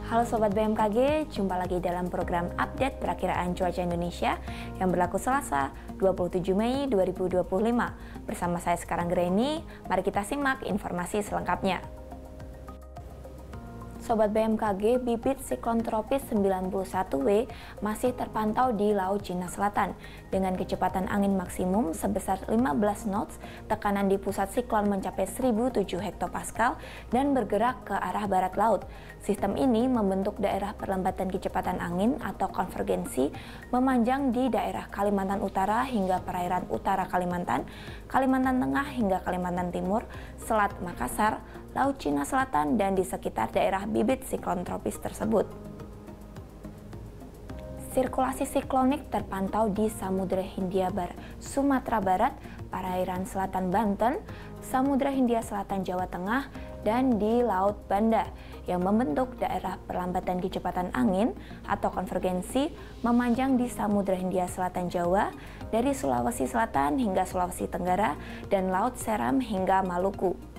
Halo Sobat BMKG, jumpa lagi dalam program update perakiraan cuaca Indonesia yang berlaku Selasa 27 Mei 2025. Bersama saya sekarang Greni, mari kita simak informasi selengkapnya. Sobat BMKG, bibit siklon tropis 91W masih terpantau di Laut Cina Selatan dengan kecepatan angin maksimum sebesar 15 knots, tekanan di pusat siklon mencapai 1007 hektopascal dan bergerak ke arah barat laut. Sistem ini membentuk daerah perlambatan kecepatan angin atau konvergensi memanjang di daerah Kalimantan Utara hingga perairan utara Kalimantan, Kalimantan Tengah hingga Kalimantan Timur, Selat Makassar, Laut Cina Selatan, dan di sekitar daerah bibit siklon tropis tersebut. Sirkulasi siklonik terpantau di Samudra Hindia Sumatera Barat, perairan selatan Banten, Samudra Hindia Selatan Jawa Tengah, dan di Laut Banda yang membentuk daerah perlambatan kecepatan angin atau konvergensi memanjang di Samudra Hindia Selatan Jawa dari Sulawesi Selatan hingga Sulawesi Tenggara dan Laut Seram hingga Maluku.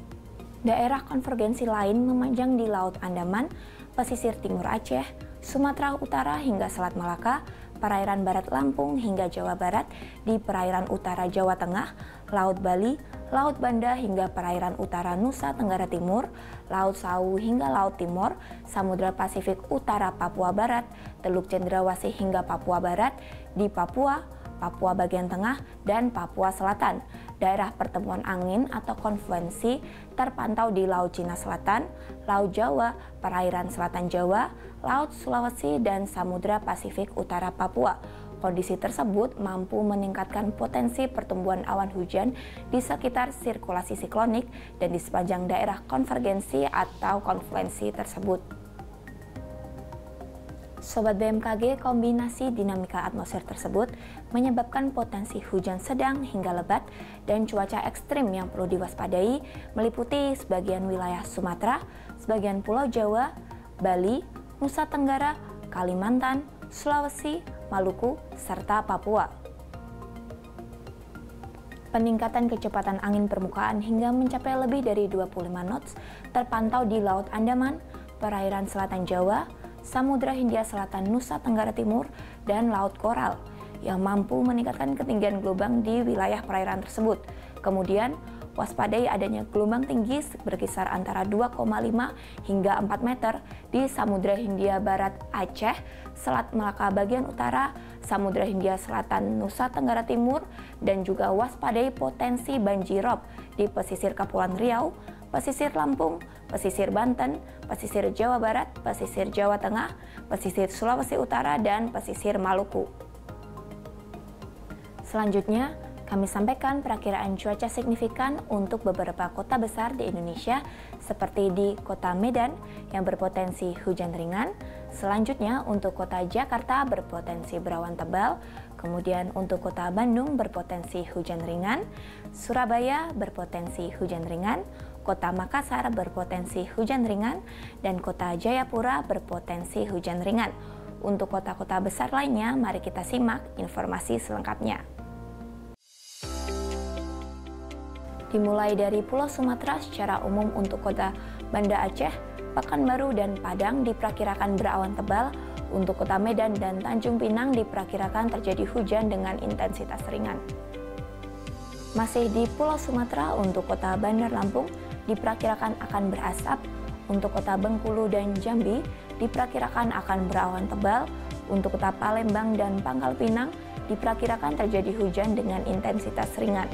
Daerah konvergensi lain memanjang di Laut Andaman, pesisir timur Aceh, Sumatera Utara hingga Selat Malaka, perairan barat Lampung hingga Jawa Barat, di perairan utara Jawa Tengah, Laut Bali, Laut Banda hingga perairan utara Nusa Tenggara Timur, Laut Sawu hingga Laut Timur, Samudra Pasifik Utara Papua Barat, Teluk Cendrawasih hingga Papua Barat, di Papua, Papua bagian tengah, dan Papua Selatan. Daerah pertemuan angin atau konfluensi terpantau di Laut Cina Selatan, Laut Jawa, perairan selatan Jawa, Laut Sulawesi, dan Samudra Pasifik Utara Papua. Kondisi tersebut mampu meningkatkan potensi pertumbuhan awan hujan di sekitar sirkulasi siklonik dan di sepanjang daerah konvergensi atau konfluensi tersebut. Sobat BMKG, kombinasi dinamika atmosfer tersebut menyebabkan potensi hujan sedang hingga lebat dan cuaca ekstrim yang perlu diwaspadai meliputi sebagian wilayah Sumatera, sebagian Pulau Jawa, Bali, Nusa Tenggara, Kalimantan, Sulawesi, Maluku, serta Papua. Peningkatan kecepatan angin permukaan hingga mencapai lebih dari 25 knots terpantau di Laut Andaman, perairan selatan Jawa, Samudra Hindia Selatan Nusa Tenggara Timur, dan Laut Koral yang mampu meningkatkan ketinggian gelombang di wilayah perairan tersebut. Kemudian, waspadai adanya gelombang tinggi berkisar antara 2,5 hingga 4 meter di Samudra Hindia Barat Aceh, Selat Malaka bagian utara, Samudra Hindia Selatan Nusa Tenggara Timur, dan juga waspadai potensi banjirop di pesisir Kepulauan Riau, pesisir Lampung, pesisir Banten, pesisir Jawa Barat, pesisir Jawa Tengah, pesisir Sulawesi Utara, dan pesisir Maluku. Selanjutnya, kami sampaikan perakiraan cuaca signifikan untuk beberapa kota besar di Indonesia seperti di Kota Medan yang berpotensi hujan ringan, selanjutnya untuk Kota Jakarta berpotensi berawan tebal, kemudian untuk Kota Bandung berpotensi hujan ringan, Surabaya berpotensi hujan ringan, Kota Makassar berpotensi hujan ringan, dan Kota Jayapura berpotensi hujan ringan. Untuk kota-kota besar lainnya, mari kita simak informasi selengkapnya. Dimulai dari Pulau Sumatera secara umum untuk Kota Banda Aceh, Pekanbaru, dan Padang diperkirakan berawan tebal. Untuk Kota Medan dan Tanjung Pinang diperkirakan terjadi hujan dengan intensitas ringan. Masih di Pulau Sumatera, untuk Kota Bandar Lampung diperkirakan akan berasap. Untuk Kota Bengkulu dan Jambi diperkirakan akan berawan tebal. Untuk Kota Palembang dan Pangkal Pinang diperkirakan terjadi hujan dengan intensitas ringan.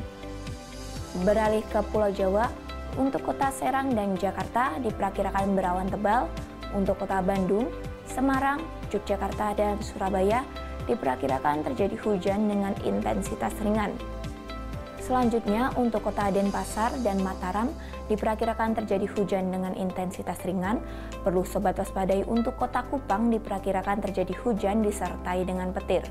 Beralih ke Pulau Jawa, untuk Kota Serang dan Jakarta diperkirakan berawan tebal. Untuk Kota Bandung, Semarang, Yogyakarta, dan Surabaya diperkirakan terjadi hujan dengan intensitas ringan. Selanjutnya, untuk Kota Denpasar dan Mataram diperkirakan terjadi hujan dengan intensitas ringan. Perlu sobat waspadai untuk Kota Kupang diperkirakan terjadi hujan disertai dengan petir.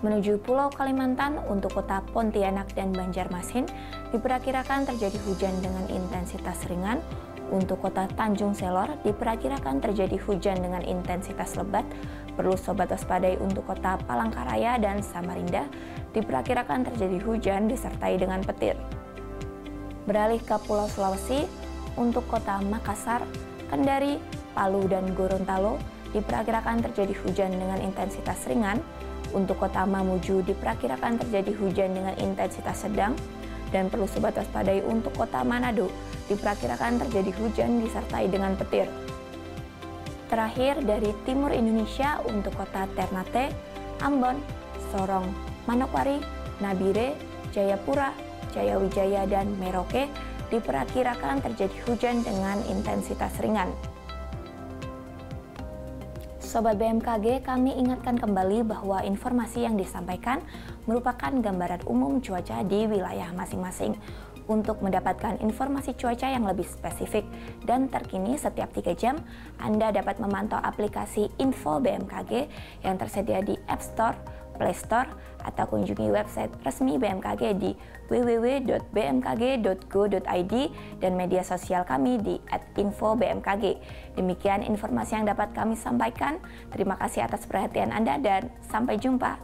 Menuju Pulau Kalimantan, untuk Kota Pontianak dan Banjarmasin diperkirakan terjadi hujan dengan intensitas ringan. Untuk Kota Tanjung Selor diperkirakan terjadi hujan dengan intensitas lebat. Perlu sobat waspadai untuk Kota Palangkaraya dan Samarinda diperkirakan terjadi hujan disertai dengan petir. Beralih ke Pulau Sulawesi, untuk Kota Makassar, Kendari, Palu, dan Gorontalo diperkirakan terjadi hujan dengan intensitas ringan. Untuk kota Mamuju diperkirakan terjadi hujan dengan intensitas sedang, dan perlu sobat waspadai untuk kota Manado diperkirakan terjadi hujan disertai dengan petir. Terakhir dari timur Indonesia untuk kota Ternate, Ambon, Sorong, Manokwari, Nabire, Jayapura, Jayawijaya, dan Merauke diperkirakan terjadi hujan dengan intensitas ringan. Sobat BMKG, kami ingatkan kembali bahwa informasi yang disampaikan merupakan gambaran umum cuaca di wilayah masing-masing. Untuk mendapatkan informasi cuaca yang lebih spesifik dan terkini setiap 3 jam, Anda dapat memantau aplikasi Info BMKG yang tersedia di App Store, Play Store, atau kunjungi website resmi BMKG di www.bmkg.go.id dan media sosial kami di @infobmkg. Demikian informasi yang dapat kami sampaikan. Terima kasih atas perhatian Anda dan sampai jumpa.